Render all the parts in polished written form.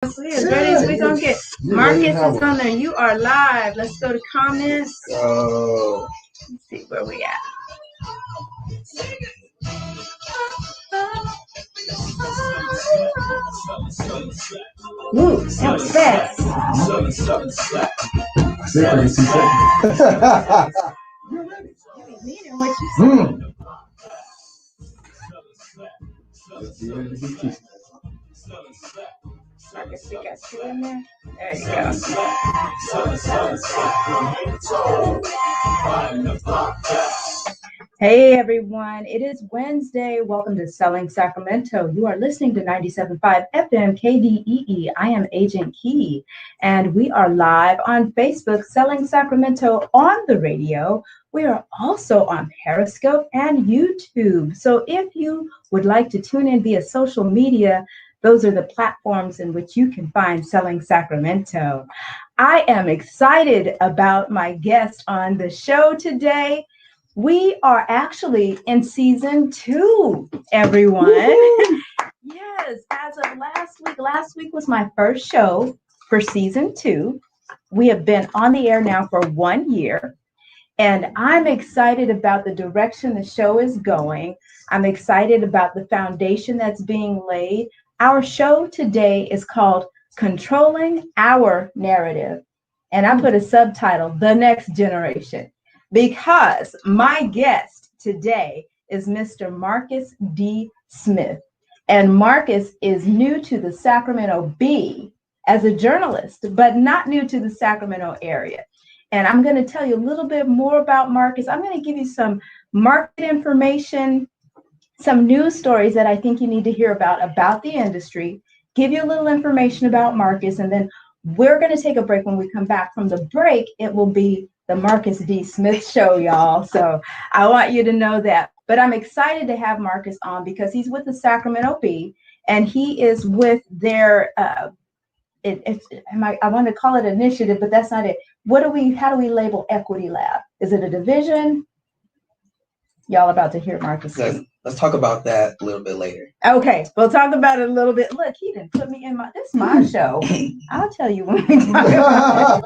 We as ready as we gonna get. Marcus is on there. You are live. Let's go to comments. Oh. Let's see where we at. Ooh, that was fast. What you said. I guess we got two in there. There you go. Hey everyone, it is Wednesday. Welcome to Selling Sacramento. You are listening to 97.5 FM KDEE. I am Agent Key, and we are live on Facebook, Selling Sacramento on the radio. We are also on Periscope and YouTube. So if you would like to tune in via social media, those are the platforms in which you can find Selling Sacramento. I am excited about my guest on the show today. We are actually in season 2, everyone. Yes, as of last week was my first show for season 2. We have been on the air now for 1 year, and I'm excited about the direction the show is going. I'm excited about the foundation that's being laid. Our show today is called Controlling Our Narrative, and I put a subtitle, The Next Generation, because my guest today is Mr. Marcus D. Smith. And Marcus is new to the Sacramento Bee as a journalist, but not new to the Sacramento area. And I'm going to tell you a little bit more about Marcus. I'm going to give you some market information, some news stories that I think you need to hear about the industry, give you a little information about Marcus, and then we're going to take a break. When we come back from the break, it will be the Marcus D. Smith Show, y'all. So I want you to know that. But I'm excited to have Marcus on because he's with the Sacramento Bee, and he is with their, I want to call it initiative, but that's not it. How do we label Equity Lab? Is it a division? Y'all about to hear Marcus. Let's talk about that a little bit later. Okay, we'll talk about it a little bit. Look, he didn't put me in this is my show. I'll tell you when we talk about it.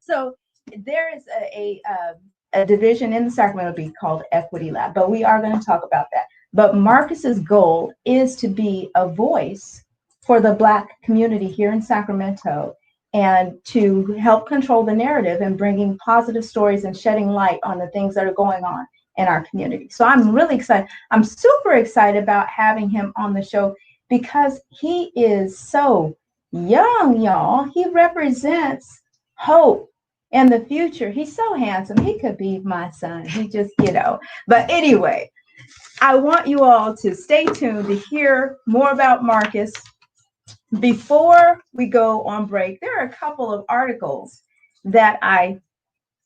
So there is a division in the Sacramento Bee called Equity Lab, but we are going to talk about that. But Marcus's goal is to be a voice for the Black community here in Sacramento and to help control the narrative and bringing positive stories and shedding light on the things that are going on in our community. So I'm really excited. I'm super excited about having him on the show because he is so young, y'all. He represents hope in the future. He's so handsome. He could be my son. He just, But anyway, I want you all to stay tuned to hear more about Marcus. Before we go on break, there are a couple of articles that I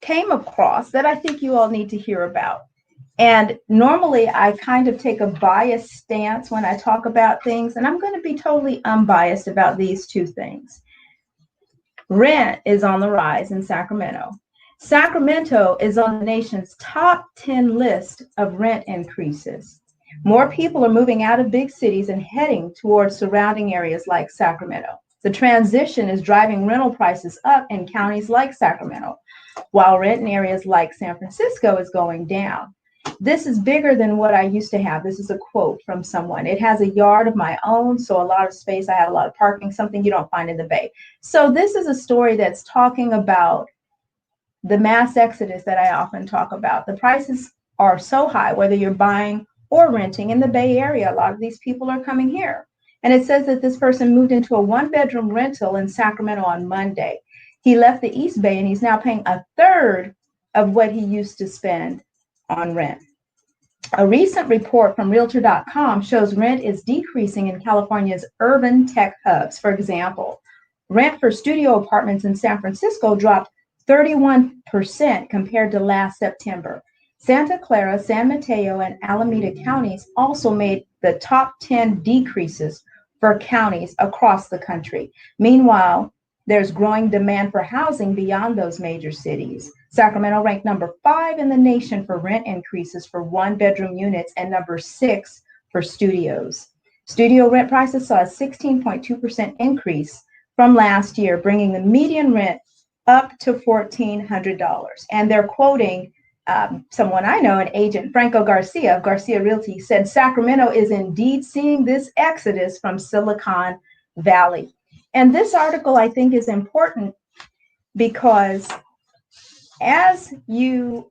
came across that I think you all need to hear about. And normally I kind of take a biased stance when I talk about things, and I'm going to be totally unbiased about these two things. Rent is on the rise in Sacramento. Sacramento is on the nation's top 10 list of rent increases. More people are moving out of big cities and heading towards surrounding areas like Sacramento. The transition is driving rental prices up in counties like Sacramento, while rent in areas like San Francisco is going down. This is bigger than what I used to have. This is a quote from someone. It has a yard of my own, so a lot of space. I have a lot of parking, something you don't find in the Bay. So this is a story that's talking about the mass exodus that I often talk about. The prices are so high, whether you're buying or renting in the Bay Area. A lot of these people are coming here. And it says that this person moved into a 1-bedroom rental in Sacramento on Monday. He left the East Bay and he's now paying a third of what he used to spend on rent. A recent report from Realtor.com shows rent is decreasing in California's urban tech hubs. For example, rent for studio apartments in San Francisco dropped 31% compared to last September. Santa Clara, San Mateo, and Alameda counties also made the top 10 decreases for counties across the country. Meanwhile, there's growing demand for housing beyond those major cities. Sacramento ranked number 5 in the nation for rent increases for 1-bedroom units and number 6 for studios. Studio rent prices saw a 16.2% increase from last year, bringing the median rent up to $1,400. And they're quoting someone I know, an agent, Franco Garcia of Garcia Realty, said Sacramento is indeed seeing this exodus from Silicon Valley. And this article, I think, is important because as you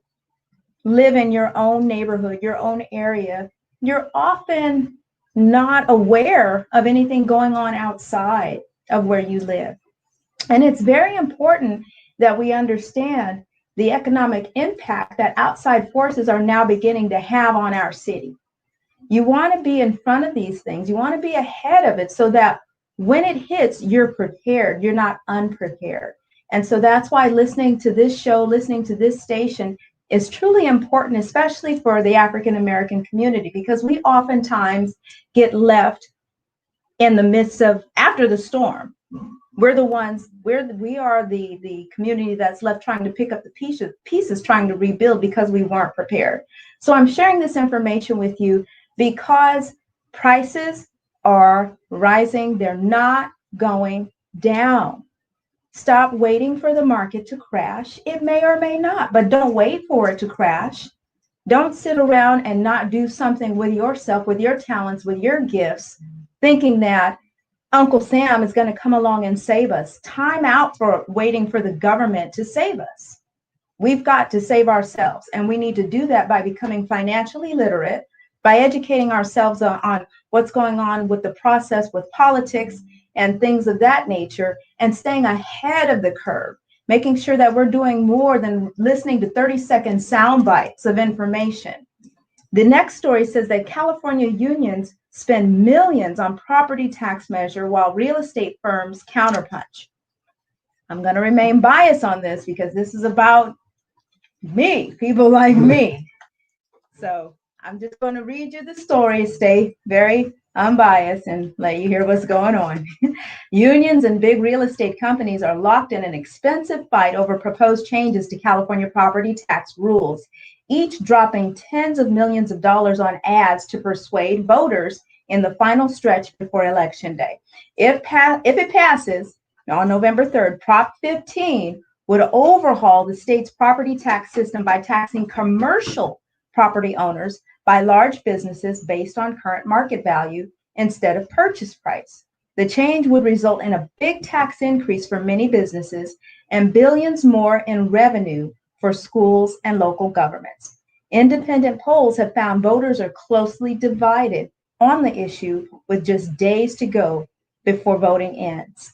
live in your own neighborhood, your own area, you're often not aware of anything going on outside of where you live. And it's very important that we understand the economic impact that outside forces are now beginning to have on our city. You want to be in front of these things. You want to be ahead of it so that when it hits, you're prepared. You're not unprepared. And so that's why listening to this show, listening to this station is truly important, especially for the African American community, because we oftentimes get left in the midst of after the storm. We're the ones, we are the community that's left trying to pick up the pieces, trying to rebuild because we weren't prepared. So I'm sharing this information with you because prices are rising. They're not going down. Stop waiting for the market to crash. It may or may not, but don't wait for it to crash. Don't sit around and not do something with yourself, with your talents, with your gifts, thinking that Uncle Sam is going to come along and save us. Time out for waiting for the government to save us. We've got to save ourselves, and we need to do that by becoming financially literate, by educating ourselves on what's going on with the process, with politics and things of that nature, and staying ahead of the curve, making sure that we're doing more than listening to 30-second sound bites of information. The next story says that California unions spend millions on property tax measure while real estate firms counterpunch. I'm going to remain biased on this because this is about me, people like me. So I'm just going to read you the story, stay very unbiased, and let you hear what's going on. Unions and big real estate companies are locked in an expensive fight over proposed changes to California property tax rules, each dropping tens of millions of dollars on ads to persuade voters in the final stretch before Election Day. If it passes on November 3rd, Prop 15 would overhaul the state's property tax system by taxing commercial property owners by large businesses based on current market value instead of purchase price. The change would result in a big tax increase for many businesses and billions more in revenue for schools and local governments. Independent polls have found voters are closely divided on the issue with just days to go before voting ends.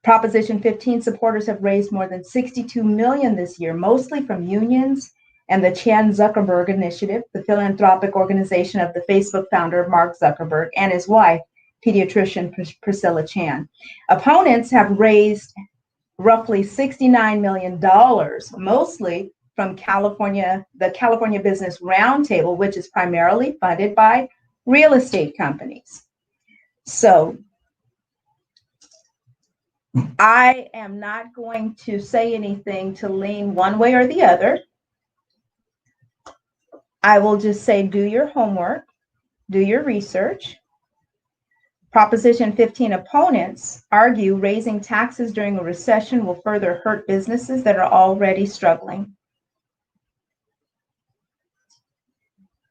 Proposition 15 supporters have raised more than $62 million this year, mostly from unions and the Chan Zuckerberg Initiative, the philanthropic organization of the Facebook founder, Mark Zuckerberg, and his wife, pediatrician Priscilla Chan. Opponents have raised roughly $69 million, mostly from the California Business Roundtable, which is primarily funded by real estate companies. So I am not going to say anything to lean one way or the other. I will just say, do your homework, do your research. Proposition 15 opponents argue raising taxes during a recession will further hurt businesses that are already struggling.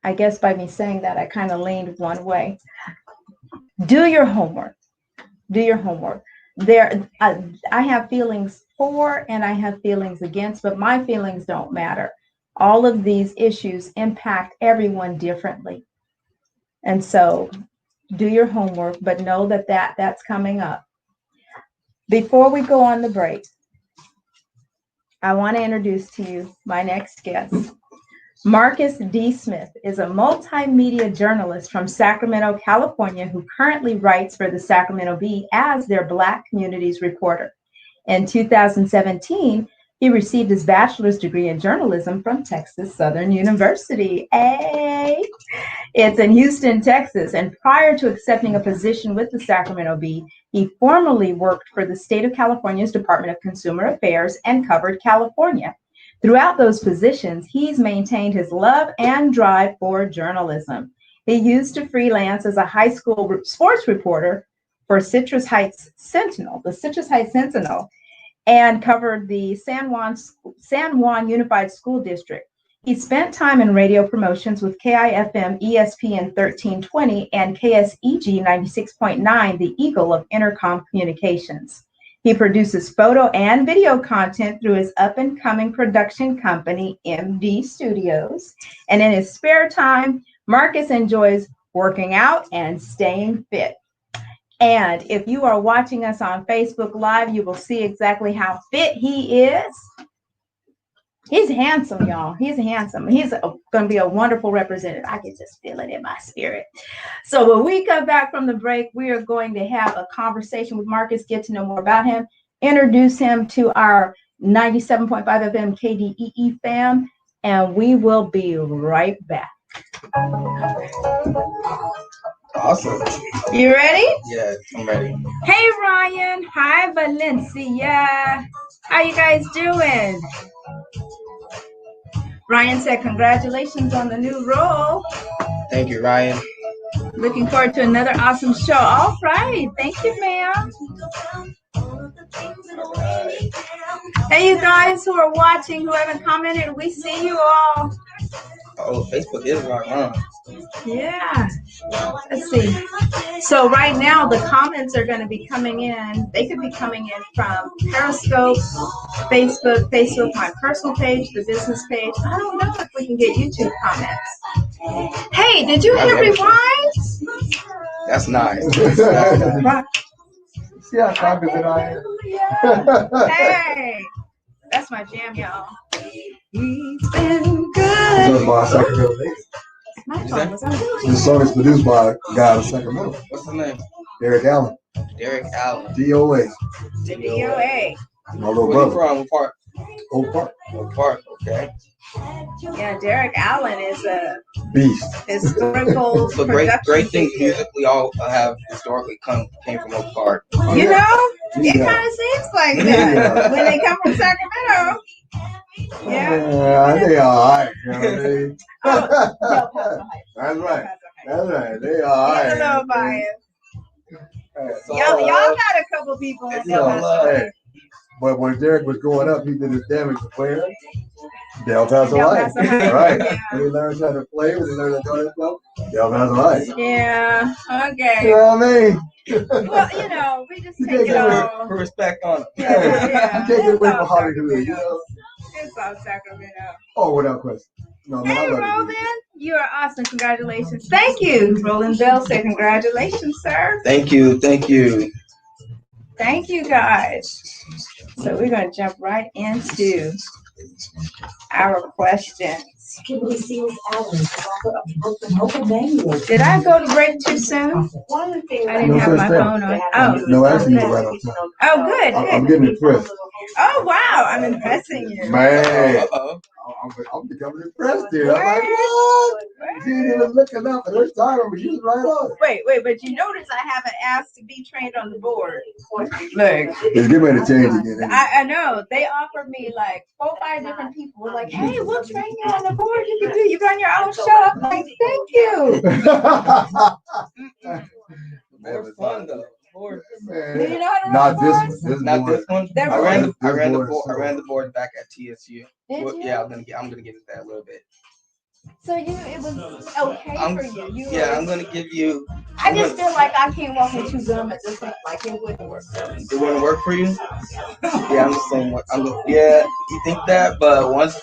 I guess by me saying that, I kind of leaned one way. Do your homework. Do your homework. I have feelings for and I have feelings against, but my feelings don't matter. All of these issues impact everyone differently. And so do your homework, but know that that's coming up. Before we go on the break, I want to introduce to you my next guest. Marcus D. Smith is a multimedia journalist from Sacramento, California, who currently writes for the Sacramento Bee as their Black communities reporter. In 2017, he received his bachelor's degree in journalism from Texas Southern University. Hey! It's in Houston, Texas. And prior to accepting a position with the Sacramento Bee, he formerly worked for the state of California's Department of Consumer Affairs and covered California. Throughout those positions, he's maintained his love and drive for journalism. He used to freelance as a high school sports reporter for Citrus Heights Sentinel, the Citrus Heights Sentinel, and covered the San Juan Unified School District. He spent time in radio promotions with KIFM ESPN 1320 and KSEG 96.9, the Eagle of Intercom Communications. He produces photo and video content through his up-and-coming production company, MD Studios. And in his spare time, Marcus enjoys working out and staying fit. And if you are watching us on Facebook Live, you will see exactly how fit he is. He's handsome, y'all. He's handsome. He's going to be a wonderful representative. I can just feel it in my spirit. So when we come back from the break, we are going to have a conversation with Marcus, get to know more about him, introduce him to our 97.5 FM KDEE fam, and we will be right back. Awesome. You ready? Yeah, I'm ready. Hey, Ryan. Hi, Valencia. How you guys doing? Ryan said, congratulations on the new role. Thank you, Ryan. Looking forward to another awesome show. All right. Thank you, ma'am. Hey, you guys who are watching, who haven't commented, we see you all. Oh, Facebook is right, huh? Yeah. Let's see. So right now, the comments are going to be coming in. They could be coming in from Periscope, Facebook, my personal page, the business page. I don't know if we can get YouTube comments. Hey, did you hear Rewind? That's nice. See how confident I am? Yeah. Hey, that's my jam, y'all. He's been good. My Sacramento. My phone was on. This song is produced by a guy out of Sacramento. What's his name? Derek Allen. Derek Allen. DOA. DOA. My little Where you brother. from? What part? Oak Park. What part? Okay. Yeah, Derek Allen is a Beast. historical So great production things figure. musically all have historically came from Oak Park. You know, it Yeah. kind of seems like that when they come from Sacramento. Yeah. They all right. You know what I mean? Oh, Del Paso Heights. That's right. Del Paso Heights. That's right. They all right. He's a little biased. It's Y'all all love. got a couple people in It's Del all Paso love. Heights. But when Derek was growing up, he did his damage to play Del Paso Del Heights. Paso Heights, Right. yeah. When he learned how to play, when he learned how to do himself, Del Paso Heights. Yeah, You okay. know what I mean? Well, you know, we just You take can't it get all. Put respect on it. Yeah, yeah. You can't get It's away all from Hollywood, you Sacramento. know? It's all Sacramento. Oh, without question. No, man, Hey, I love Roland, it. you are awesome. Congratulations. Thank you. Roland Bell said congratulations, sir. Thank you. Thank you. Thank you, guys. So we're going to jump right into our questions. Did I go to break too soon? I didn't No have my such thing. phone on. Oh, No, actually, okay. you're right on time. Oh, good, I'm good. getting impressed. Oh, wow. I'm impressing you. Man, Uh-oh. I'm becoming impressed here. I'm like, what? She ain't even looking up the first time, but she was right on it. Wait, but you notice I haven't asked to be trained on the board. Look, It's getting ready to change again. Isn't it? I know. They offered me like 4 or 5 different people were like, hey, we'll train you on the board. You run your own show. I'm like, thank you. More fun though. More. Do you know how to run Not the this board? one. This Not board. this one. That I ran the This board is board. I so- ran the board back at TSU. Did Well, you? yeah, I'm gonna get into that a little bit. So it was okay I'm- for you. Yeah, I'm gonna give you. I just feel like I can't walk and chew gum at this point. Like it wouldn't work. It wouldn't work for you. Yeah, I'm the same way. Yeah, you think that, but once.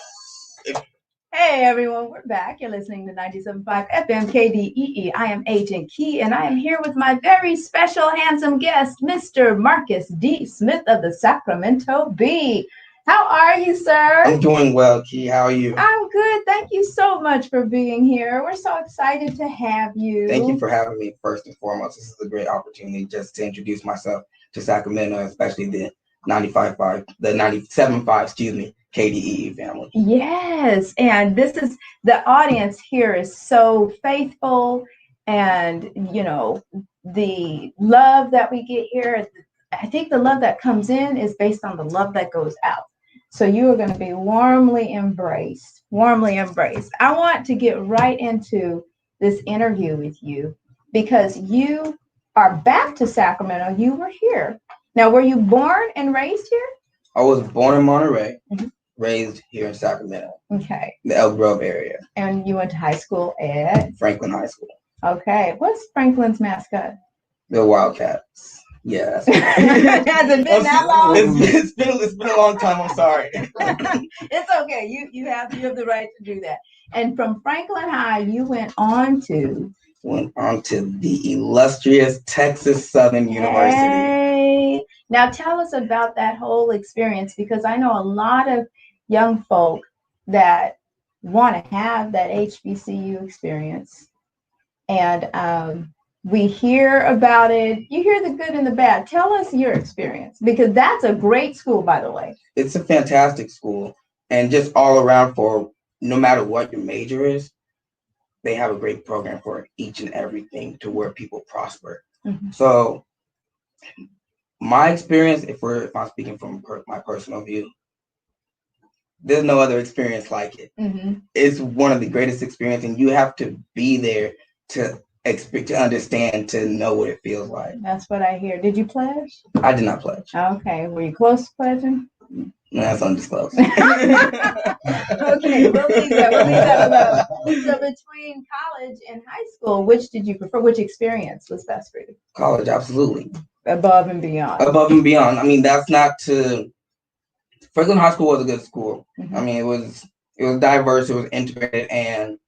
Hey everyone, we're back. You're listening to 97.5 FM KDEE. I am Agent Key, and I am here with my very special, handsome guest, Mr. Marcus D. Smith of the Sacramento Bee. How are you, sir? I'm doing well, Key. How are you? I'm good. Thank you so much for being here. We're so excited to have you. Thank you for having me. First and foremost, this is a great opportunity just to introduce myself to Sacramento, especially the 97.5, KDEE family. Yes, and this is the audience here is so faithful, and you know the love that we get here. I think the love that comes in is based on the love that goes out. So you are going to be warmly embraced, warmly embraced. I want to get right into this interview with you because you are back to Sacramento, you were here. Now, were you born and raised here? I was born in Monterey, raised here in Sacramento, Okay. the Elk Grove area, And you went to high school at? Franklin High School. Okay. What's Franklin's mascot? The Wildcats. Yeah, that's Has it been that long? It's been a long time. I'm sorry. It's okay. You have the right to do that. And from Franklin High, you went on to the illustrious Texas Southern University. Hey. Now tell us about that whole experience, because I know a lot of young folk that want to have that HBCU experience. And we hear about it. You hear the good and the bad. Tell us your experience, because that's a great school, by the way. It's a fantastic school, and just all around, for no matter what your major is, they have a great program for each and everything to where people prosper. So my experience, if I'm speaking from my personal view, there's no other experience like it. It's one of the greatest experiences, and you have to be there to understand, to know what it feels like. That's what I hear. Did you pledge? I did not pledge. Okay. Were you close to pledging? No, that's undisclosed. Okay, we'll leave that alone. So between college and high school, which did you prefer? Which experience was best for you? College, absolutely. Above and beyond. Above and beyond. I mean, that's not to. Franklin High School was a good school. I mean, it was diverse, it was integrated, and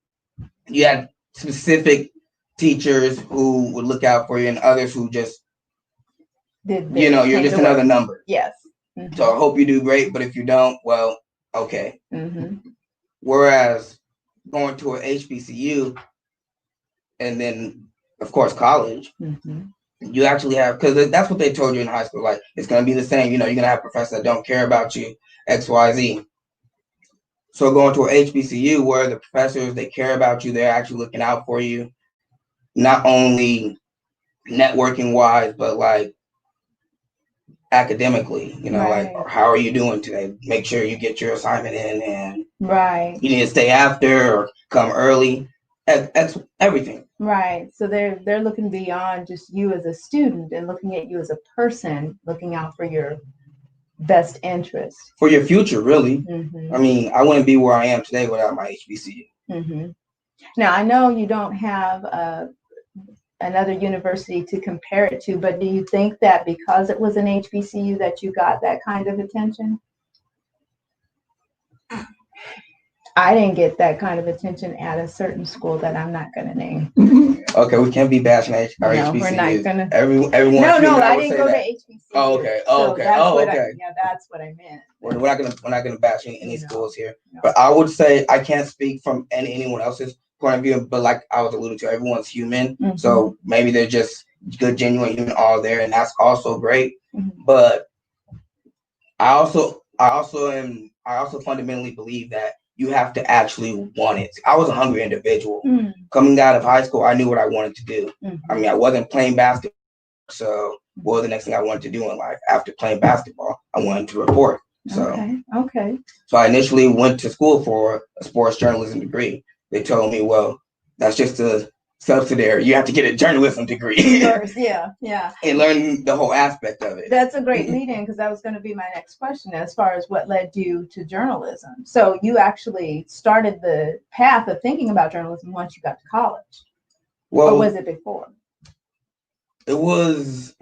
you had specific teachers who would look out for you, and others who just, you're just another number. Yes. So I hope you do great, but if you don't, well, okay. Whereas going to an HBCU and then, of course, college, you actually have, because that's what they told you in high school, like, it's going to be the same. You're going to have professors that don't care about you, X, Y, Z. So going to an HBCU where the professors, they care about you, they're actually looking out for you, not only networking wise, but like academically, like, how are you doing today? Make sure you get your assignment in, and you need to stay after or come early. That's everything. Right. So they're looking beyond just you as a student and looking at you as a person, looking out for your best interest. For your future, really. I mean, I wouldn't be where I am today without my HBCU. Now, I know you don't have another university to compare it to, but do you think that because it was an HBCU that you got that kind of attention? I didn't get that kind of attention at a certain school that I'm not going to name. Okay, we can't be bashing our HBCUs. We're not going to. Everyone. No, I didn't go to HBCU. Oh, okay. Yeah, that's what I meant. We're not gonna bash any schools here. No. But I would say I can't speak from anyone else's point of view. But like I was alluding to, everyone's human. So maybe they're just good, genuine human all there, and that's also great. But I also fundamentally believe that you have to actually want it. I was a hungry individual. Coming out of high school, I knew what I wanted to do. I mean, I wasn't playing basketball. So what was the next thing I wanted to do in life? After playing basketball, I wanted to report. So So I initially went to school for a sports journalism degree. They told me, well, that's just a subsidiary. You have to get a journalism degree. First, yeah. And learn the whole aspect of it. That's a great lead-in, because that was going to be my next question as far as what led you to journalism. So you actually started the path of thinking about journalism once you got to college. Well, or was it before? It was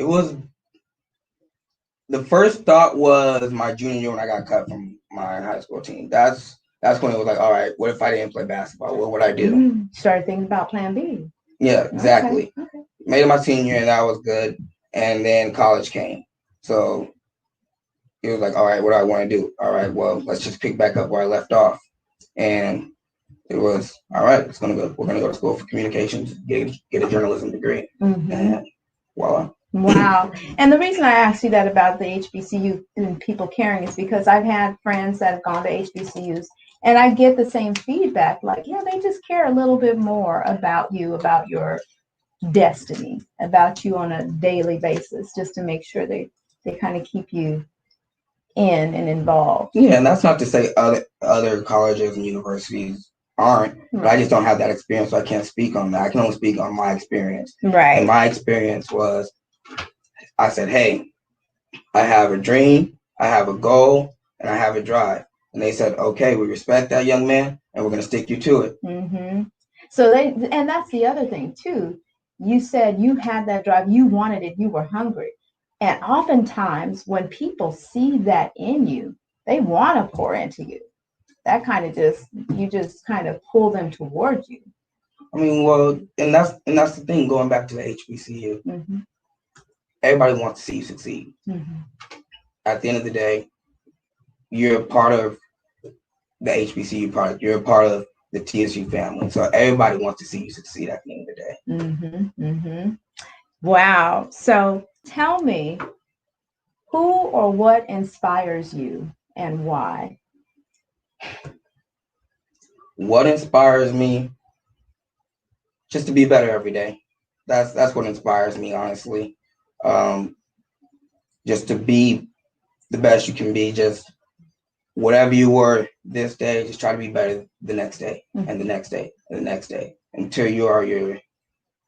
the first thought was my junior year when I got cut from my high school team. That's when it was like, all right, what if I didn't play basketball? What would I do? Started thinking about plan B. Yeah, exactly. Okay. Made it my senior, and that was good. And then college came. So it was like, all right, what do I want to do? All right, well, let's just pick back up where I left off. And it was, all right, we're gonna go to school for communications, get a journalism degree. And voila. Wow. And the reason I asked you that about the HBCU and people caring is because I've had friends that have gone to HBCUs, and I get the same feedback, like, yeah, they just care a little bit more about you, about your destiny, about you on a daily basis, just to make sure they kind of keep you in and involved. Yeah, and that's not to say other colleges and universities aren't, but I just don't have that experience, so I can't speak on that. I can only speak on my experience. Right. And my experience was, I said, hey, I have a dream, I have a goal, and I have a drive. And they said, okay, we respect that, young man, and we're going to stick you to it. Mm-hmm. So and that's the other thing too. You said you had that drive, you wanted it, you were hungry. And oftentimes when people see that in you, they want to pour into you. That kind of you just kind of pull them towards you. I mean, well, and that's the thing, going back to the HBCU. Mm-hmm. Everybody wants to see you succeed. Mm-hmm. At the end of the day, you're a part of the HBCU product. You're a part of the TSU family. So everybody wants to see you succeed at the end of the day. Mm-hmm. Mm-hmm. Wow. So tell me, who or what inspires you and why? What inspires me? Just to be better every day. That's what inspires me, honestly. Just to be the best you can be. Just whatever you were this day, just try to be better the next day, and the next day, and the next day, until you are your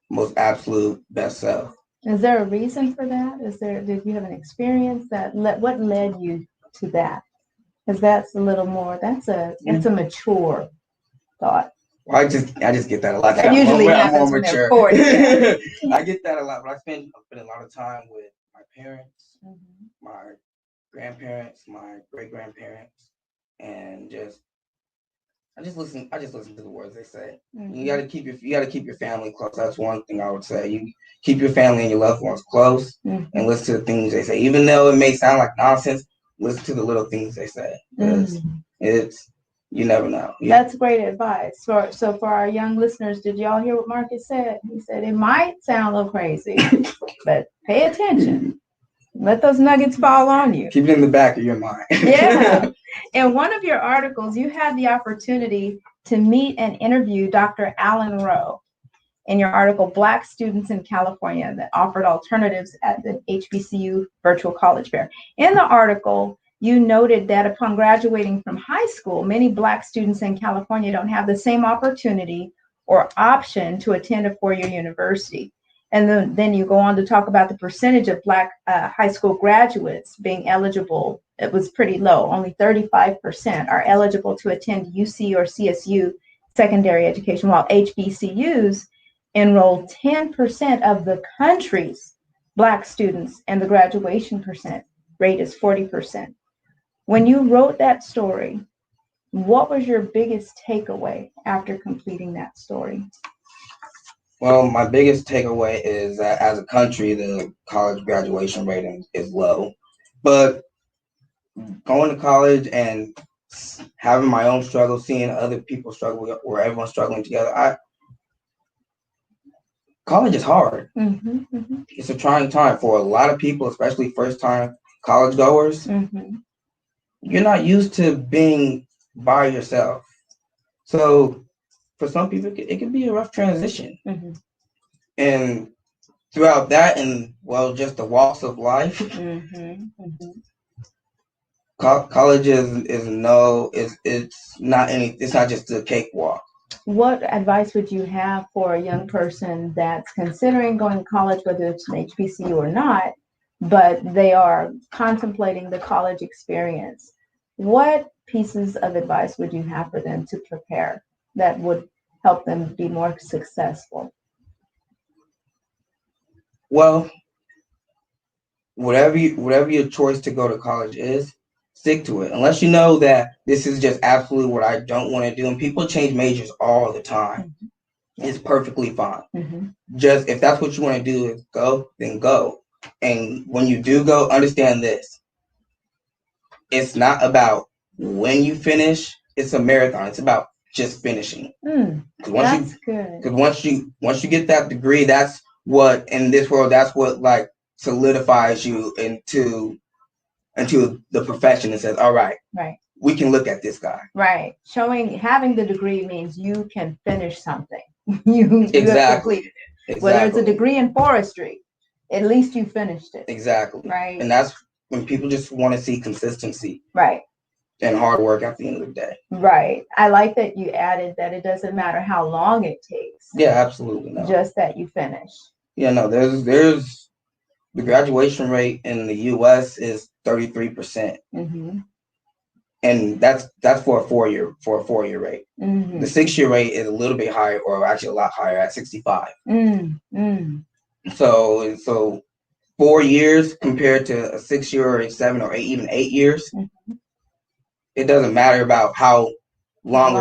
most absolute best self. Is there a reason for that? Did you have an experience what led you to that? Because that's a little more, it's a mature thought. Well, I just get that a lot. That usually happens when they're 40. I get that a lot, but I spend a lot of time with my parents, my grandparents, my great grandparents, and I just listen to the words they say. You gotta keep your family close. That's one thing I would say. You keep your family and your loved ones close, and listen to the things they say. Even though it may sound like nonsense, listen to the little things they say, because you never know. That's great advice. So for our young listeners, did y'all hear what Marcus said? He said it might sound a little crazy, but pay attention. Let those nuggets fall on you. Keep it in the back of your mind. Yeah. In one of your articles, you had the opportunity to meet and interview Dr. Alan Rowe. In your article, Black Students in California that offered alternatives at the HBCU Virtual College Fair. In the article, you noted that upon graduating from high school, many Black students in California don't have the same opportunity or option to attend a four-year university. And then you go on to talk about the percentage of Black high school graduates being eligible. It was pretty low. Only 35% are eligible to attend UC or CSU secondary education, while HBCUs enroll 10% of the country's Black students, and the graduation rate is 40%. When you wrote that story, what was your biggest takeaway after completing that story? Well, my biggest takeaway is that as a country, the college graduation rate is low. But going to college and having my own struggle, seeing other people struggle, or everyone's struggling together, college is hard. It's a trying time for a lot of people, especially first-time college goers. You're not used to being by yourself. So for some people, it can be a rough transition. And throughout that, and well, just the walks of life, college it's not just a cakewalk. What advice would you have for a young person that's considering going to college, whether it's an HBCU or not, but they are contemplating the college experience? What pieces of advice would you have for them to prepare that would help them be more successful? Well, whatever your choice to go to college is, stick to it. Unless you know that this is just absolutely what I don't want to do. And people change majors all the time. It's perfectly fine. Just if that's what you want to do, then go. And when you do go, understand this. It's not about when you finish. It's a marathon. It's about just finishing. Because once you get that degree, that's what in this world. That's what like solidifies you into the profession and says, all right, we can look at this guy. Right. Having the degree means you can finish something. you have completed it. Whether it's a degree in forestry, at least you finished it. Exactly. Right. And that's when people just want to see consistency. Right. and hard work at the end of the day. Right. I like that you added that it doesn't matter how long it takes. Yeah, absolutely. No. Just that you finish. Yeah, no, there's the graduation rate in the US is 33%. Mm-hmm. And that's for a 4-year rate. Mm-hmm. The 6-year rate is a little bit higher, or actually a lot higher, at 65. Mm-hmm. So 4 years compared to a 6-year or 7 or 8, even 8 years, mm-hmm. It doesn't matter about how long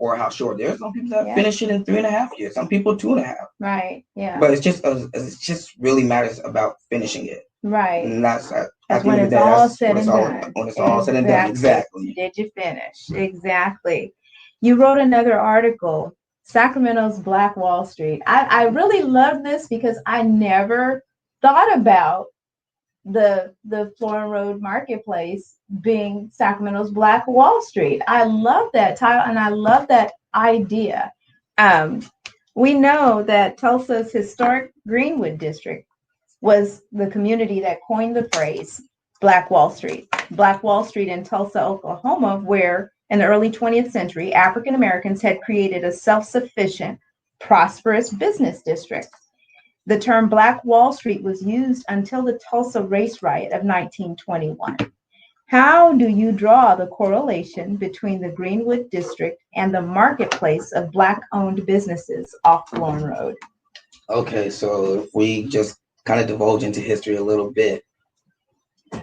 or how short. There's some people that finish it in 3.5 years. Some people 2.5. Right. Yeah. But it's just really matters about finishing it. Right. And that's when it's all said and done. When it's all said and done. Exactly. Did you finish? Exactly. You wrote another article, Sacramento's Black Wall Street. I really love this because I never thought about the Florin Road Marketplace being Sacramento's Black Wall Street. I love that title and I love that idea. We know that Tulsa's historic Greenwood district was the community that coined the phrase Black Wall Street. Black Wall Street in Tulsa, Oklahoma, where in the early 20th century, African Americans had created a self-sufficient, prosperous business district. The term Black Wall Street was used until the Tulsa race riot of 1921. How do you draw the correlation between the Greenwood district and the marketplace of Black-owned businesses off Florin Road? Okay, so if we just kind of divulge into history a little bit,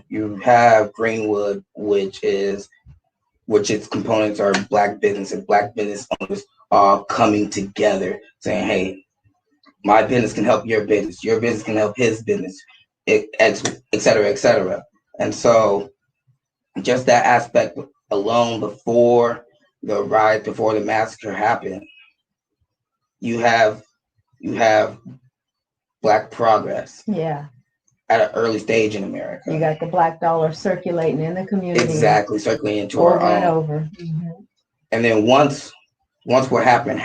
you have Greenwood, which its components are Black businesses. Black business owners are coming together, saying, "Hey, my business can help your business can help his business, et cetera, et cetera." And so, just that aspect alone, before the riot, before the massacre happened, you have Black progress. Yeah. At an early stage in America. You got the Black dollar circulating in the community. Exactly, circulating into over our own. And over. Mm-hmm. And then once what happened,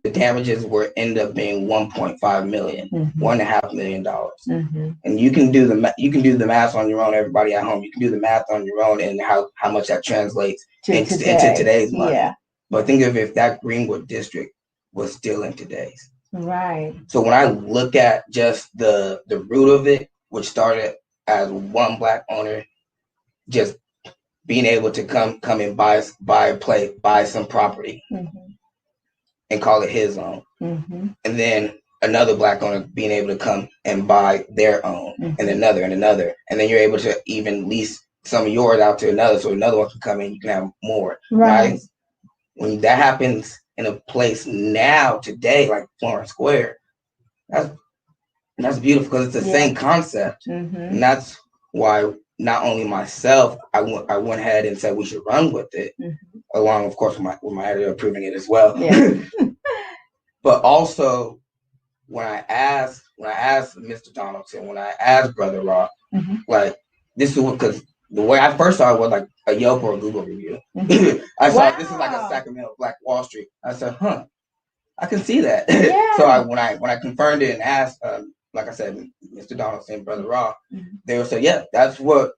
the damages ended up being $1.5 million, mm-hmm. $1.5 million. Mm-hmm. And you can do the math on your own, everybody at home. You can do the math on your own and how much that translates into today's money. Yeah. But think of if that Greenwood district was still in today's. Right. So when I look at just the root of it, which started as one Black owner just being able to come and buy some property, mm-hmm. and call it his own, mm-hmm. and then another Black owner being able to come and buy their own, mm-hmm. and another, and then you're able to even lease some of yours out to another, so another one can come in, you can have more. Right? When that happens in a place today, like Florin Square, that's beautiful because it's the same concept, mm-hmm. and that's why not only myself, I went ahead and said we should run with it, mm-hmm. along, of course, with my editor approving it as well. Yeah. But also, when I asked Mr. Donaldson, when I asked Brother Rock, mm-hmm. like, this is because the way I first saw it was like a Yelp or a Google review. Mm-hmm. I saw this is like a Sacramento Black Wall Street. I said, I can see that. Yeah. So when I confirmed it and asked, like I said, Mr. Donaldson, Brother Raw, mm-hmm. they would say, yeah, that's what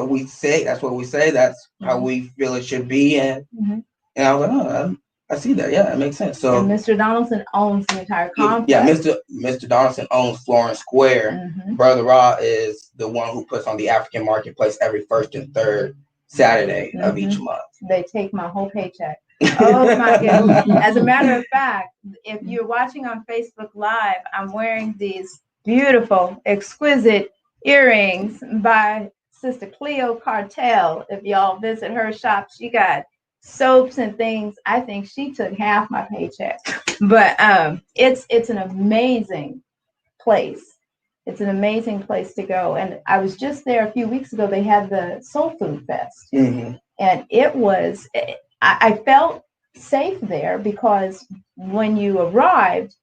we say. That's what we say. That's mm-hmm. how we feel it should be. And mm-hmm. and I was like, I see that. Yeah, it makes sense. So and Mr. Donaldson owns the entire complex. Yeah, Mr. Donaldson owns Florin Square. Mm-hmm. Brother Raw is the one who puts on the African Marketplace every first and third Saturday mm-hmm. of each month. They take my whole paycheck. Oh my goodness. As a matter of fact, if you're watching on Facebook Live, I'm wearing these beautiful, exquisite earrings by Sister Cleo Cartel. If y'all visit her shop, she got soaps and things. I think she took half my paycheck. But it's an amazing place. It's an amazing place to go. And I was just there a few weeks ago. They had the Soul Food Fest. Mm-hmm. And I felt safe there because when you arrived,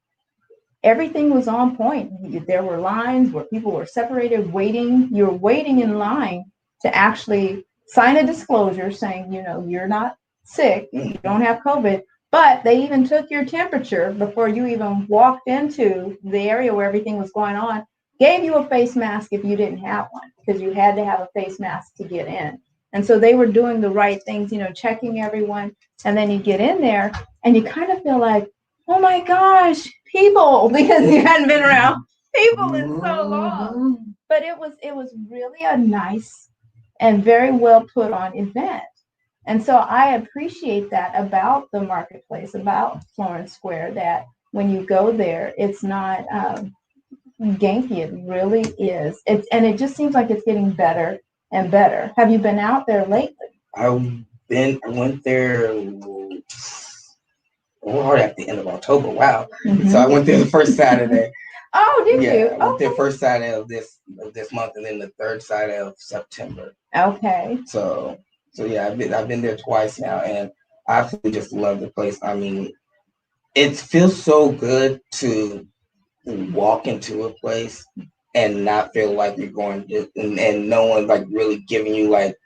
everything was on point. There were lines where people were separated, waiting. You're waiting in line to actually sign a disclosure saying, you're not sick, you don't have COVID, but they even took your temperature before you even walked into the area where everything was going on, gave you a face mask if you didn't have one, because you had to have a face mask to get in. And so they were doing the right things, checking everyone. And then you get in there and you kind of feel like, oh my gosh, people, because you hadn't been around people in so long. But it was really a nice and very well put on event. And so I appreciate that about the marketplace, about Florence Square, that when you go there, it's not ganky. It really is. And it just seems like it's getting better and better. Have you been out there lately? I went there at the end of October. Wow. Mm-hmm. So I went there the first Saturday. Oh, did you? I went there first Saturday of this month, and then the third Saturday of September. Okay. So yeah, I've been there twice now, and I absolutely just love the place. I mean, it feels so good to walk into a place and not feel like you're going to, and no one like really giving you like,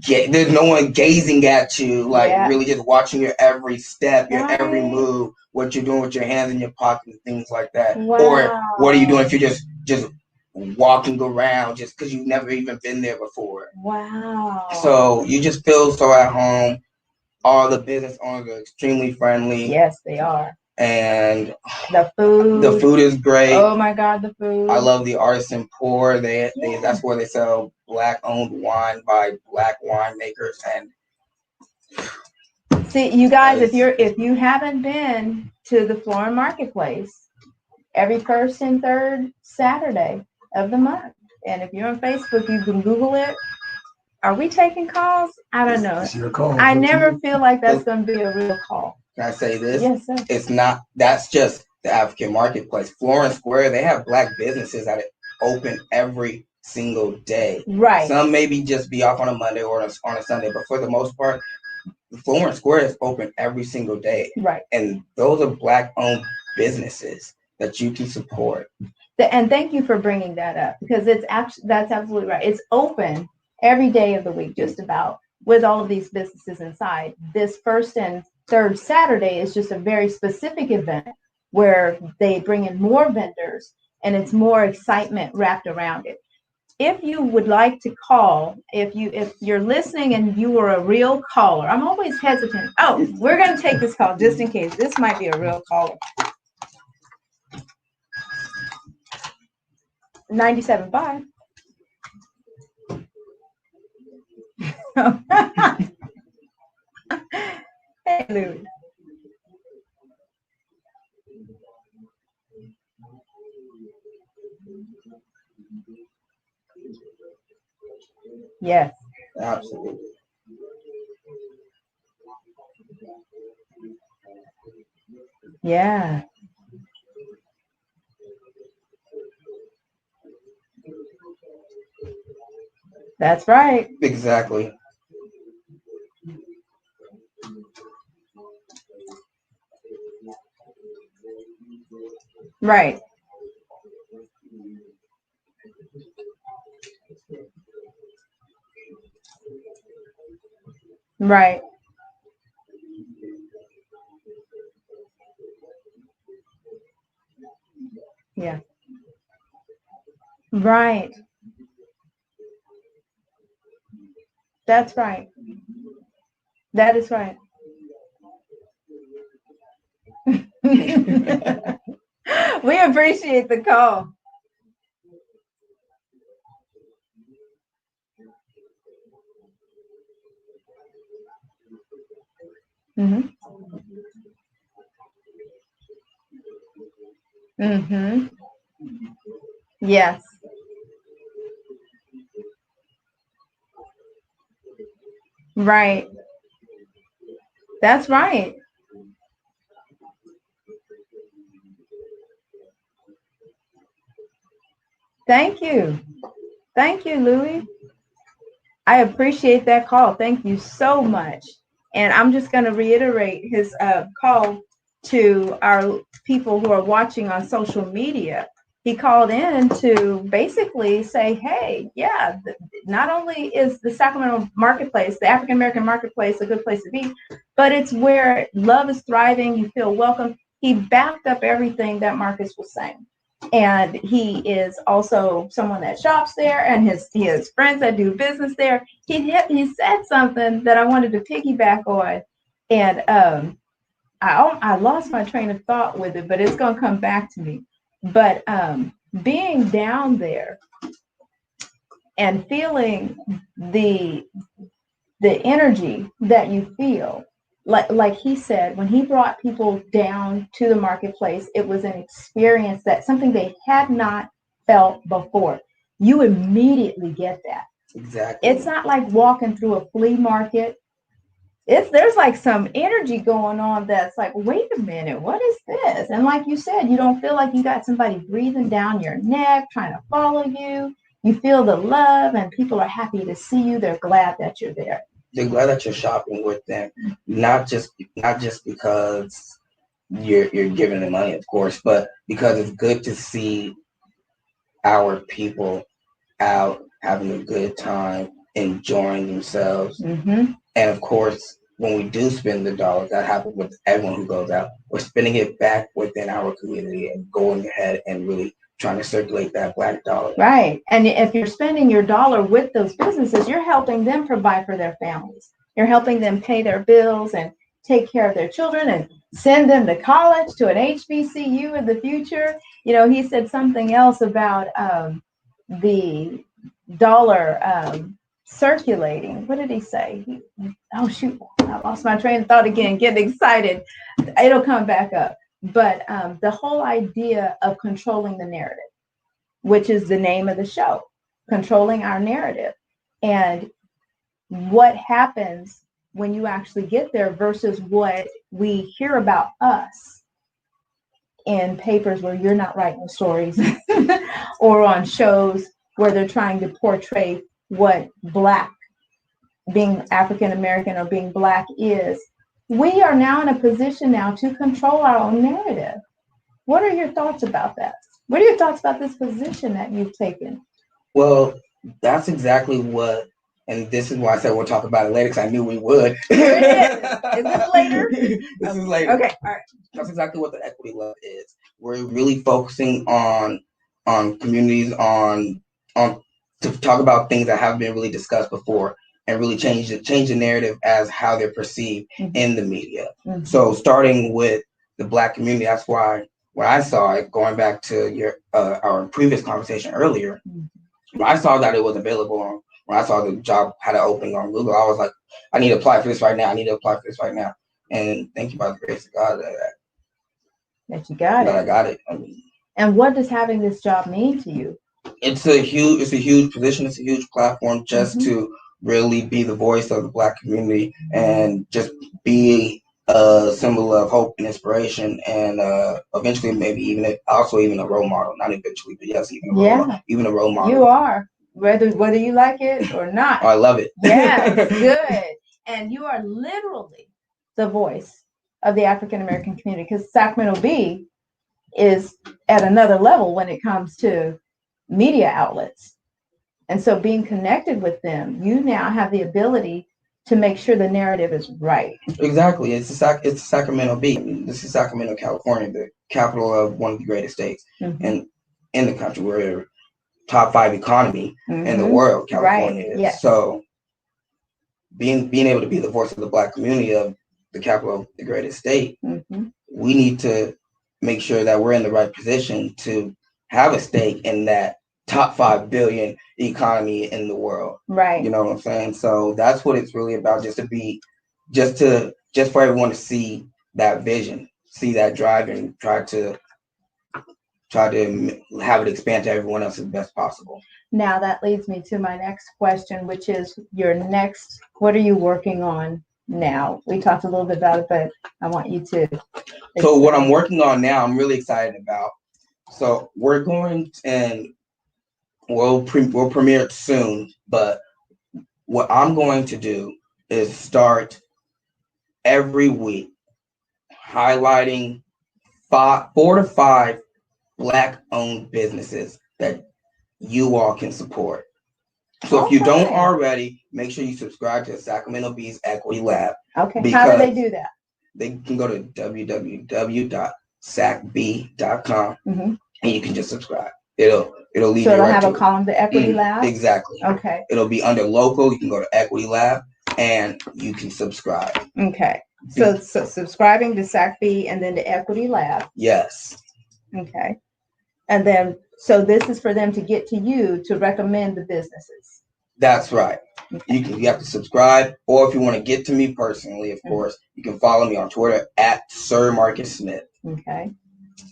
there's no one gazing at you, like really just watching your every step, your every move, what you're doing with your hands in your pocket and things like that. Wow. Or what are you doing if you're just walking around just because you've never even been there before. Wow. So you just feel so at home. All the business owners are extremely friendly. Yes, they are. And the food is great. Oh my God, the food. I love the artisan pour. They that's where they sell Black-owned wine by Black winemakers. And see, you guys, if you haven't been to the Florence Marketplace, every first and third Saturday of the month, and if you're on Facebook, you can Google it. Are we taking calls? I don't know. I never feel like that's going to be a real call. Can I say this? Yes, sir. It's not. That's just the African marketplace. Florence Square, they have Black businesses that open every single day. Right. Some maybe just be off on a Monday or on a Sunday, but for the most part, Florence Square is open every single day. Right. And those are Black-owned businesses that you can support. And thank you for bringing that up, because that's absolutely right. It's open every day of the week, just about, with all of these businesses inside. This first and third Saturday is just a very specific event where they bring in more vendors and it's more excitement wrapped around it. If you would like to call, if you're listening and you were a real caller, I'm always hesitant. Oh, we're going to take this call just in case. This might be a real caller. 97.5. Hey, Louie. Yes. Absolutely. Yeah. That's right. Exactly. Right. Right. Yeah. Right. That's right. That is right. We appreciate the call. Mm-hmm. Mm-hmm. Yes. Right. That's right. Thank you. Thank you, Louie. I appreciate that call. Thank you so much. And I'm just going to reiterate his call to our people who are watching on social media. He called in to basically say, hey, yeah, not only is the Sacramento marketplace, the African American marketplace, a good place to be, but it's where love is thriving. You feel welcome. He backed up everything that Marcus was saying. And he is also someone that shops there, and he has friends that do business there. He said something that I wanted to piggyback on, and I lost my train of thought with it, but it's going to come back to me. But being down there and feeling the energy that you feel, like he said, when he brought people down to the marketplace, it was an experience, that something they had not felt before. You immediately get that. Exactly. It's not like walking through a flea market. There's like some energy going on that's like, wait a minute, what is this? And like you said, you don't feel like you got somebody breathing down your neck, trying to follow you. You feel the love, and people are happy to see you. They're glad that you're there. They're glad that you're shopping with them, not just because you're giving them money, of course, but because it's good to see our people out having a good time, enjoying themselves. Mm-hmm. And of course, when we do spend the dollars, that happens with everyone who goes out, we're spending it back within our community and going ahead and really trying to circulate that Black dollar. Right. And if you're spending your dollar with those businesses, you're helping them provide for their families. You're helping them pay their bills and take care of their children and send them to college, to an HBCU in the future. You know, he said something else about the dollar circulating. What did he say? Oh, shoot. I lost my train of thought again. Getting excited. It'll come back up. But the whole idea of controlling the narrative, which is the name of the show, controlling our narrative, and what happens when you actually get there versus what we hear about us in papers where you're not writing stories or on shows where they're trying to portray what Black, being African American or being Black is. We are now in a position now to control our own narrative. What are your thoughts about that? What are your thoughts about this position that you've taken? Well, that's exactly what, and this is why I said we'll talk about it later, because I knew we would. Here it is. Is this later? This is later. Okay, all right. That's exactly what the equity love is. We're really focusing on communities, on to talk about things that haven't been really discussed before, and really change the narrative as how they're perceived in the media. Mm-hmm. So starting with the Black community, that's why when I saw it, going back to our previous conversation earlier, when I saw that it was available when I saw the job had an opening on Google, I was like, I need to apply for this right now. I need to apply for this right now. And thank you, by the grace of God, that you got it. I got it. And what does having this job mean to you? It's a huge position. It's a huge platform just to really be the voice of the Black community and just be a symbol of hope and inspiration, and eventually maybe even a role model. Not eventually, but yes, even a role model. You are, whether you like it or not. Oh, I love it. Yes, good. And you are literally the voice of the African American community, because Sacramento Bee is at another level when it comes to media outlets. And so being connected with them, you now have the ability to make sure the narrative is right. Exactly. It's the Sacramento Bee. This is Sacramento, California, the capital of one of the greatest states in the country. We're top 5 economy in the world, California is. Yes. So being able to be the voice of the Black community of the capital of the greatest state, we need to make sure that we're in the right position to have a stake in that top 5 billion economy in the world. Right. You know what I'm saying? So that's what it's really about, just for everyone to see that vision, see that drive, and try to have it expand to everyone else as best possible. Now that leads me to my next question, which is what are you working on now? We talked a little bit about it, but I want you to. So what I'm working on now, I'm really excited about. So we're going and we'll premiere it soon, but what I'm going to do is start every week highlighting 4 to 5 Black-owned businesses that you all can support. So if you don't already, make sure you subscribe to Sacramento Bee's Equity Lab. Okay. How do they do that? They can go to www.sacbee.com and you can just subscribe. It'll lead So you it'll right have to a column, the Equity it. Lab? Exactly. Okay. It'll be under local. You can go to Equity Lab and you can subscribe. Okay. So subscribing to SacB and then to Equity Lab. Yes. Okay. And then, so this is for them to get to you to recommend the businesses. That's right. Okay. You have to subscribe, or if you want to get to me personally, of course, you can follow me on Twitter at Sir Marcus Smith. Okay.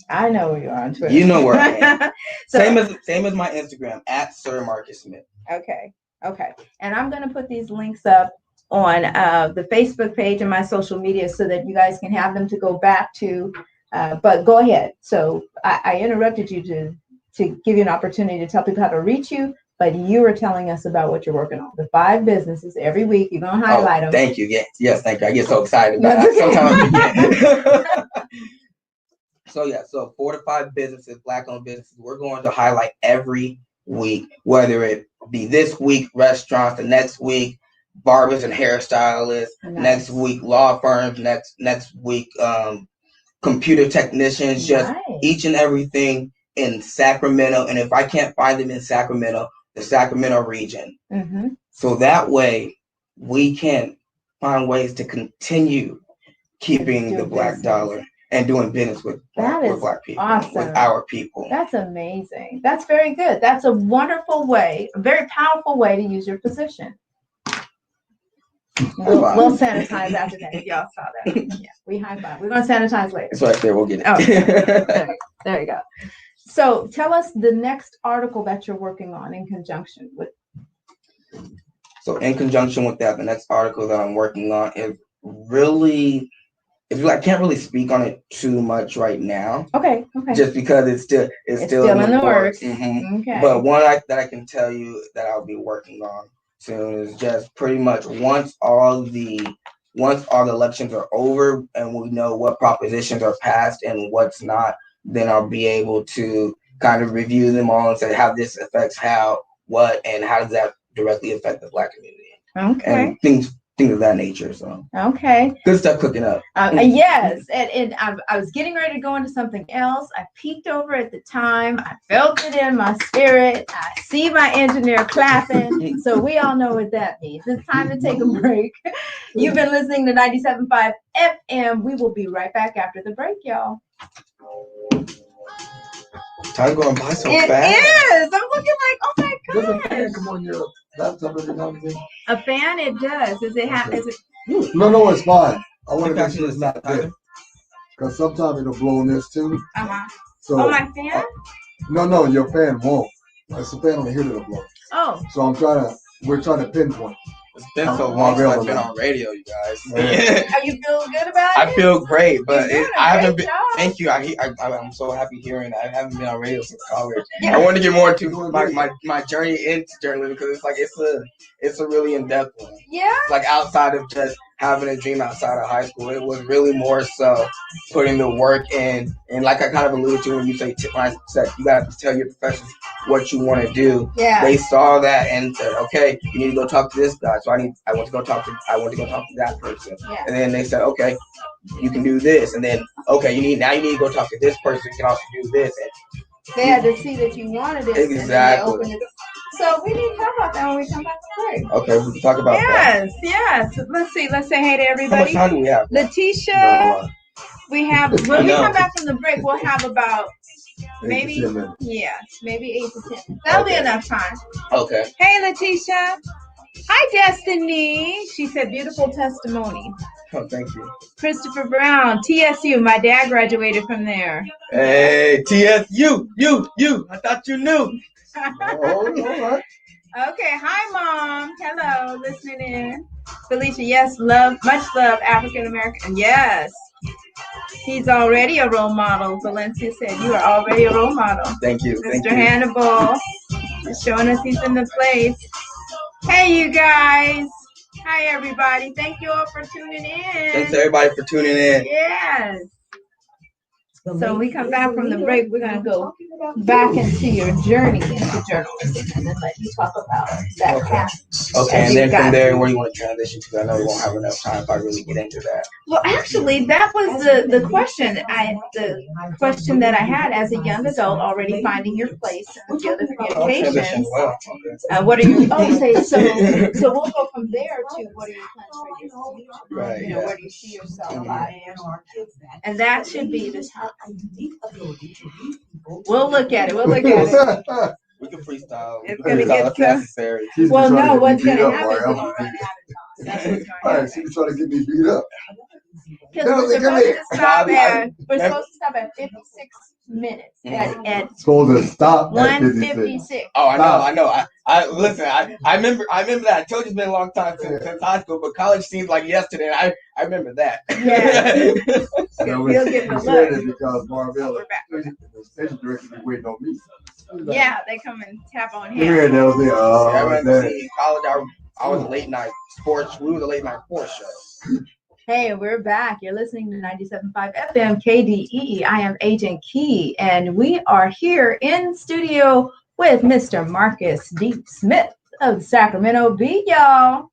I know where you are on Twitter. You know where I am. So, same as my Instagram at Sir Marcus Smith. Okay. Okay. And I'm going to put these links up on the Facebook page and my social media so that you guys can have them to go back to. But go ahead. So I interrupted you to give you an opportunity to tell people how to reach you, but you were telling us about what you're working on. The 5 businesses every week. You're going to highlight them. Thank you. Yes, thank you. I get so excited about it. Sometimes I forget. So 4 to 5 businesses, Black-owned businesses, we're going to highlight every week, whether it be this week, restaurants, the next week, barbers and hairstylists, next week, law firms, next week, computer technicians, just each and everything in Sacramento. And if I can't find them in Sacramento, the Sacramento region. Mm-hmm. So that way we can find ways to continue keeping the Black dollar and doing business with Black people, awesome. With our people. That's amazing. That's very good. That's a wonderful way, a very powerful way to use your position. We'll sanitize after that. If y'all saw that. Yeah, we high five. We're going to sanitize later. It's right there. We'll get it. Oh, there you go. So tell us the next article that you're working on in conjunction with. So in conjunction with that, the next article that I'm working on is really, I can't really speak on it too much right now. Okay. Just because it's still in the works. Mm-hmm. Okay. But one that I can tell you that I'll be working on soon is just pretty much once all the elections are over and we know what propositions are passed and what's not, then I'll be able to kind of review them all and say how this affects what, and how does that directly affect the Black community. Okay. And things of that nature. So okay, good stuff cooking up. Yes, and I was getting ready to go into something else. I peeked over at the time. I felt it in my spirit. I see my engineer clapping. So we all know what that means. It's time to take a break. You've been listening to 97.5 FM. We will be right back after the break, y'all. Time going by so fast. It is. I'm looking like, oh my god. Does a fan come on your laptop every now and then? A fan, it does. Is it? No, it's fine. I want to make sure it's not there. Because sometimes it'll blow in this too. So, my fan? No, your fan won't. It's the fan on here that'll blow. Oh. So we're trying to pinpoint. It's been so long since I've been on radio, you guys. Are you feeling good about it? I feel great, but I haven't been. Thank you. I'm so happy hearing that. I haven't been on radio since college. Yeah. I want to get more into my journey into journalism because it's a really in-depth one. Yeah. Like outside of just having a dream outside of high school, it was really more so putting the work in. And like I kind of alluded to when I said you got to tell your professors what you want to do. Yeah. They saw that and said, okay, you need to go talk to this guy. So I want to go talk to that person. Yeah. And then they said, okay, you can do this. And then okay, you need to go talk to this person. You can also do this. And they had to see that you wanted it. Exactly. So we need to talk about that when we come back to break. Okay, we can talk about that. Yes. Let's say hey to everybody. How much time do we have? Letitia, we have, when we come back from the break, we'll have about maybe 8 to 10. That'll be enough time. Okay. Hey, Letitia. Hi, Destiny. She said, beautiful testimony. Oh, thank you. Christopher Brown, TSU. My dad graduated from there. Hey, TSU. You. I thought you knew. All right. Okay. Hi, Mom. Hello. Listening in. Felicia, yes. Much love, African American. Yes. He's already a role model. Valencia said, you are already a role model. Thank you. Mr. Hannibal is showing us he's in the place. Hey, you guys. Hi, everybody. Thank you all for tuning in. Thanks, everybody, for tuning in. Yes. So when we come back from the break, we're going to go back into your journey into journalism and then let you talk about that path. Okay, and then from there, where do you want to transition to? I know we won't have enough time if I really get into that. Well, actually, that was the question. The question that I had as a young adult, already finding your place in the field of communications. What are you? Oh, say so. So we'll go from there to what are your plans for your future? Right. You know, where do you see yourself by? And that should be the top. We'll look at it. We'll look at it. We can freestyle. It's gonna get if necessary. Well, no, what's gonna happen is All right, she's trying to get me beat up. because we're supposed to stop at 56 minutes at Supposed to stop at 1:56. Oh, I know. I listen. I remember that. I told you it's been a long time since high school, but college seems like yesterday. And I remember that. Yeah. You'll get the look because Marvell, the station director, is waiting on me. Yeah, they come and tap on him. Yeah, they'll say, I went to see college. I was a late night sports. We were the late night sports show. Hey, we're back. You're listening to 97.5 FM KDEE. I am Agent Key, and we are here in studio with Mr. Marcus D. Smith of Sacramento Bee, y'all.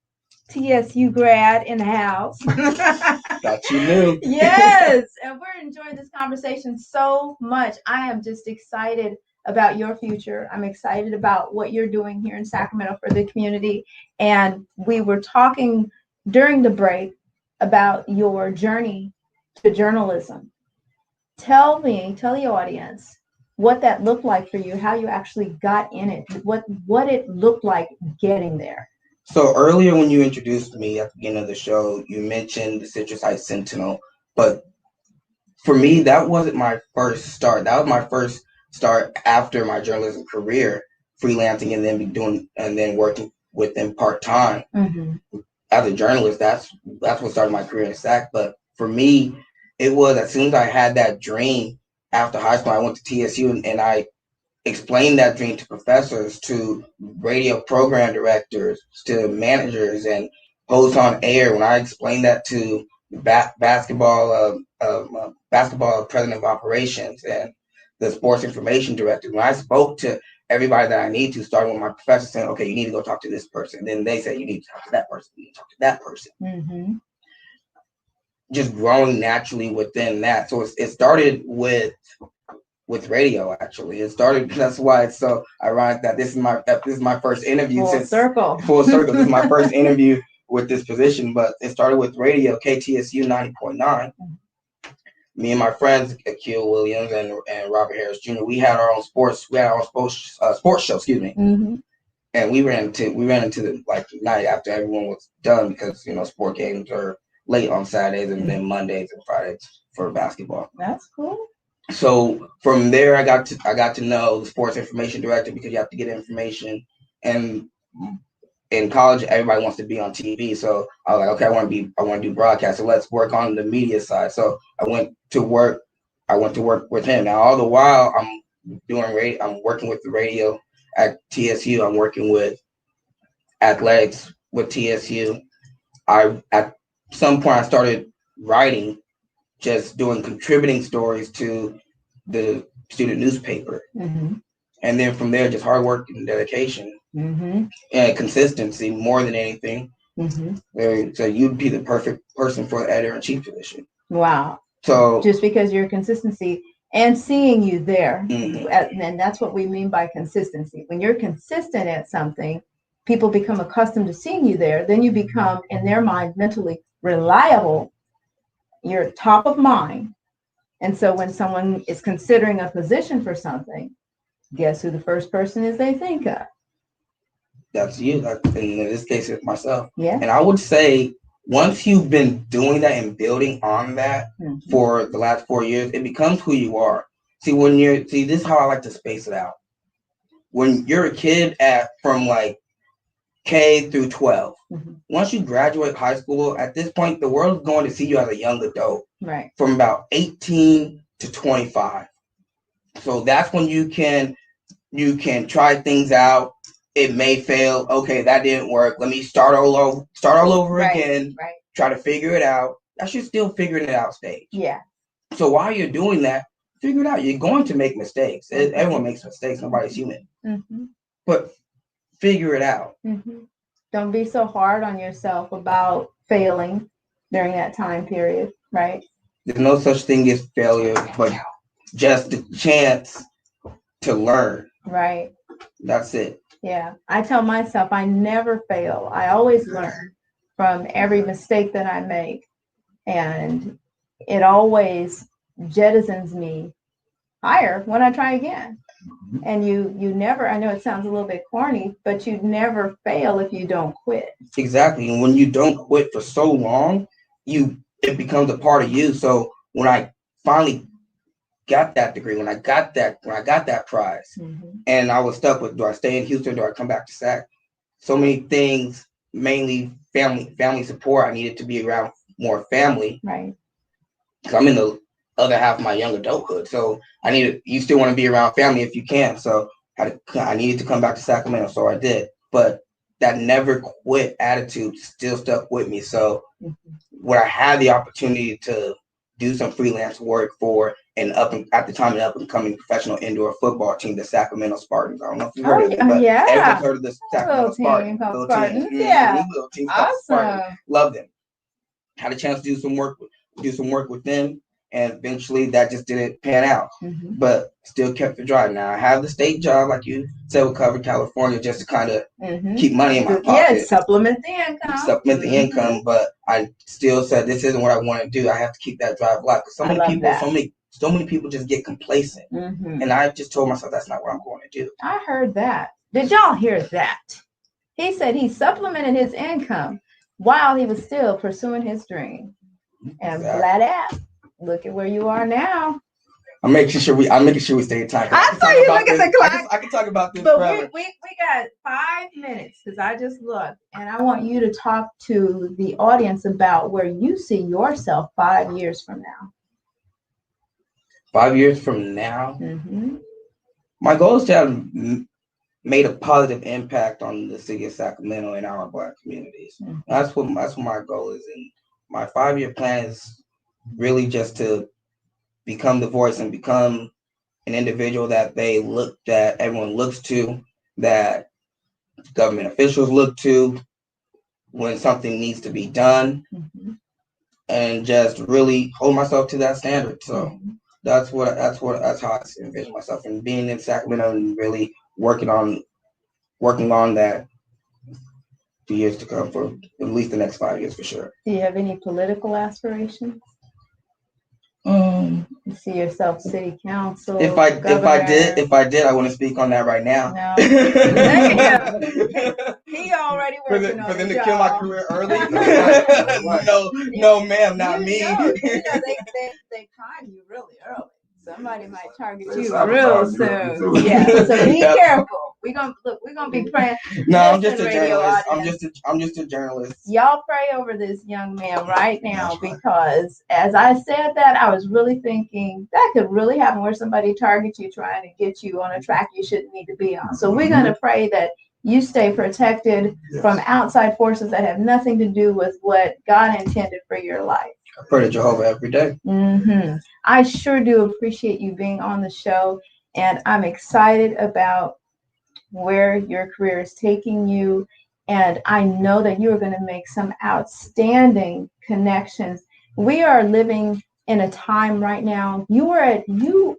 TSU grad in the house. Thought you knew. Yes, and we're enjoying this conversation so much. I am just excited about your future. I'm excited about what you're doing here in Sacramento for the community. And we were talking during the break about your journey to journalism. Tell the audience what that looked like for you, how you actually got in it, what it looked like getting there. So earlier when you introduced me at the beginning of the show, you mentioned the Citrus Heights Sentinel, but for me, that wasn't my first start. That was my first start after my journalism career, freelancing and then working with them part-time. Mm-hmm. As a journalist, that's what started my career in SAC. But for me, it was as soon as I had that dream after high school, I went to TSU and I explained that dream to professors, to radio program directors, to managers and hosts on air. When I explained that to basketball president of operations and the sports information director, when I spoke to everybody that I need to, starting with my professor saying, okay, you need to go talk to this person. And then they say, you need to talk to that person. You need to talk to that person. Mm-hmm. Just growing naturally within that. So it started with radio, actually. That's why it's so ironic that this is my first interview. Full circle. This is my first interview with this position, but it started with radio, KTSU 90.9. Me and my friends, Akil Williams and Robert Harris Jr., we had our own sports show, excuse me. Mm-hmm. And we ran into the night after everyone was done because, sport games are late on Saturdays and then Mondays and Fridays for basketball. That's cool. So from there, I got to know the sports information director because you have to get information. And in college, everybody wants to be on TV. So I was like, okay, I want to do broadcast. So let's work on the media side. So I went to work with him. Now, all the while I'm doing radio, I'm working with the radio at TSU. I'm working with athletics with TSU. At some point I started writing, just doing contributing stories to the student newspaper. Mm-hmm. And then from there, just hard work and dedication. Mm-hmm. And consistency more than anything. Mm-hmm. So you'd be the perfect person for the editor-in-chief position. Wow. So just because your consistency and seeing you there, mm-hmm. And that's what we mean by consistency. When you're consistent at something, people become accustomed to seeing you there. Then you become, in their mind, mentally reliable. You're top of mind. And so when someone is considering a position for something, guess who the first person is they think of? That's you. In this case, it's myself. Yeah. And I would say once you've been doing that and building on that mm-hmm. for the last 4 years, it becomes who you are. This is how I like to space it out. When you're a kid from like K through 12, mm-hmm. once you graduate high school, at this point, the world is going to see you as a young adult. Right. From about 18 to 25. So that's when you can try things out. It may fail. Okay, that didn't work. Let me start all over right, again. Right. Try to figure it out. That's your still figuring it out stage. Yeah. So while you're doing that, figure it out. You're going to make mistakes. Mm-hmm. Everyone makes mistakes. Nobody's human. Mm-hmm. But figure it out. Mm-hmm. Don't be so hard on yourself about failing, during that time period, right? There's no such thing as failure, but just the chance to learn. Right. That's it. Yeah. I tell myself I never fail. I always learn from every mistake that I make. And it always jettisons me higher when I try again. And you never, I know it sounds a little bit corny, but you never fail if you don't quit. Exactly. And when you don't quit for so long, it becomes a part of you. So when I finally got that degree, when I got that prize, and I was stuck with, do I stay in Houston? Do I come back to Sac? So many things, mainly family support. I needed to be around more family. Right. Because I'm in the other half of my young adulthood. So you still want to be around family if you can. So I needed to come back to Sacramento. So I did. But that never quit attitude still stuck with me. So when I had the opportunity to do some freelance work for an up and coming professional indoor football team, the Sacramento Spartans. I don't know if you've heard of it, but everyone's heard of the Sacramento Spartans. Little team. Yeah. Little team. Awesome. Love them. Had a chance to do some work with them, and eventually that just didn't pan out. But still kept the drive. Now I have the state job, like you said, with Cover California, just to kind of keep money in my pocket. Yeah, supplement the income. But I still said this isn't what I want to do. I have to keep that drive alive. Because so many people just get complacent. And I just told myself that's not what I'm going to do. I heard that. Did y'all hear that? He said he supplemented his income while he was still pursuing his dream. And look at where you are now. I'm making sure we stay in time. I saw you look at the clock. I can talk about this but forever. we got 5 minutes because I just looked, and I want you to talk to the audience about where you see yourself 5 years from now. 5 years from now, my goal is to have made a positive impact on the city of Sacramento and our Black communities. That's what my goal is, and my 5-year plan is really just to become the voice and become an individual that everyone looks to, that government officials look to when something needs to be done, and just really hold myself to that standard. So that's how I envision myself, and being in Sacramento and really working on that for years to come, for at least the next 5 years for sure. Do you have any political aspirations? You see yourself city council? If I did, I wouldn't speak on that right now. No. He already working on it. For them to kill my career early? No, ma'am, not me. They prime you really early. Somebody might target you real soon. Yeah, so be careful. We're gonna be praying. No, I'm just a journalist. I'm just a journalist. Y'all pray over this young man right now, because as I said that, I was really thinking that could really happen, where somebody targets you trying to get you on a track you shouldn't need to be on. So we're gonna pray that you stay protected from outside forces that have nothing to do with what God intended for your life. I pray to Jehovah every day. I sure do appreciate you being on the show, and I'm excited about where your career is taking you, and I know that you are going to make some outstanding connections. We are living in a time right now. You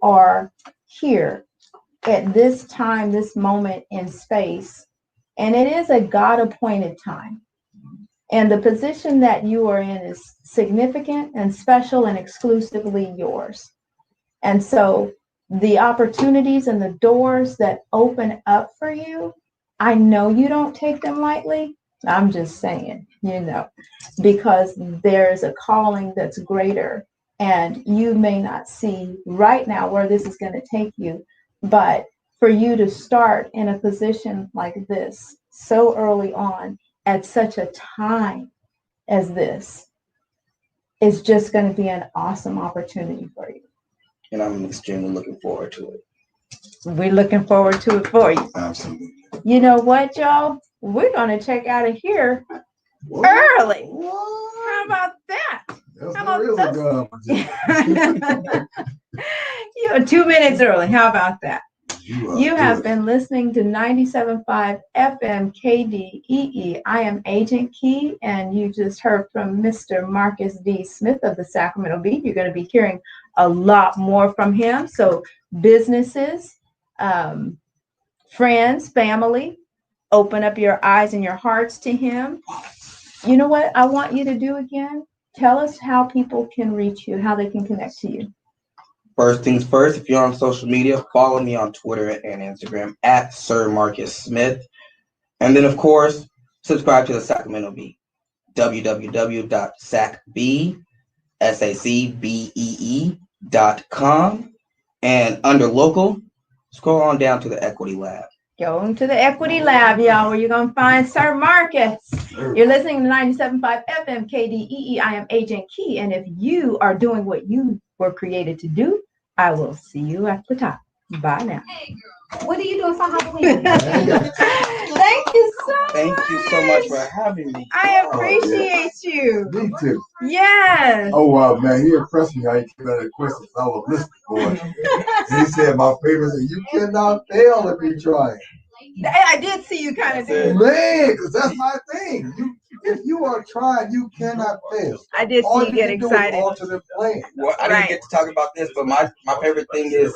are here at this time, this moment in space, and it is a God-appointed time. And the position that you are in is significant and special and exclusively yours. And so the opportunities and the doors that open up for you, I know you don't take them lightly. I'm just saying, because there's a calling that's greater, and you may not see right now where this is going to take you, but for you to start in a position like this so early on at such a time as this is just going to be an awesome opportunity for you. And I'm extremely looking forward to it. We're looking forward to it for you. Absolutely. You know what, y'all? We're going to check out of here early. What? How about that? That's You're 2 minutes early. How about that? You have been listening to 97.5 FM KDEE. I am Agent Key, and you just heard from Mr. Marcus D. Smith of the Sacramento Bee. You're going to be hearing a lot more from him. So businesses, friends, family, open up your eyes and your hearts to him. You know what I want you to do again? Tell us how people can reach you, how they can connect to you. First things first, if you're on social media, follow me on Twitter and Instagram at Sir Marcus Smith. And then, of course, subscribe to the Sacramento Bee, www.sacbee.com. And under local, scroll on down to the Equity Lab. Go to the Equity Lab, y'all, where you're going to find Sir Marcus. You're listening to 97.5 FM KDEE. I am Agent Key. And if you are doing what you were created to do, I will see you at the top. Bye now. Hey, girl. What are you doing for Halloween? Thank you so much. Thank you so much for having me. I appreciate you. Me too. Yes. Oh, wow, man. He impressed me how he came out of the questions. I was listening for it. And he said, my favorite is, you cannot fail if you try. I did see you kind of do it. Man, because that's my thing. If you are trying, you cannot fail. I did see you get excited. Alter the plan. Well, I didn't get to talk about this, but my favorite thing is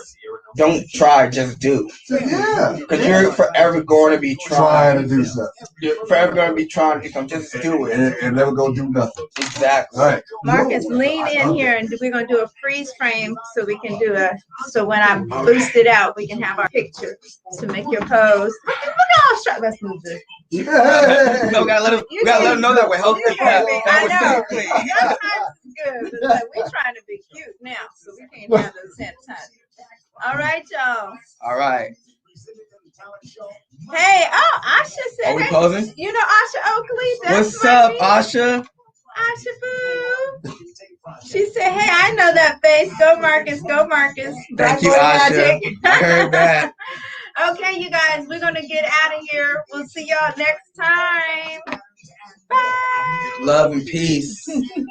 don't try, just do. Yeah. Because you're forever going to be Trying to do something. You're forever going to be trying to do something. Just do it. And never go do nothing. Exactly. All right. Marcus, lean in here, and we're going to do a freeze frame so we can do so when I boost it out, we can have our picture to make your pose. Look at all strut. Let's move this. Yeah. No, we gotta let them know that we're healthy. I know. Sometimes it's good. But like, we're trying to be cute now, so we can't have those sanitizer. All right, y'all. All right. Hey, Asha said, Are we posing? You know Asha Oakley? What's up, Asha? Asha Boo. She said, hey, I know that face. Go Marcus, go Marcus. Thank you, Black boy Asha. magic. I heard that. Okay, you guys, we're going to get out of here. We'll see y'all next time. Bye. Love and peace.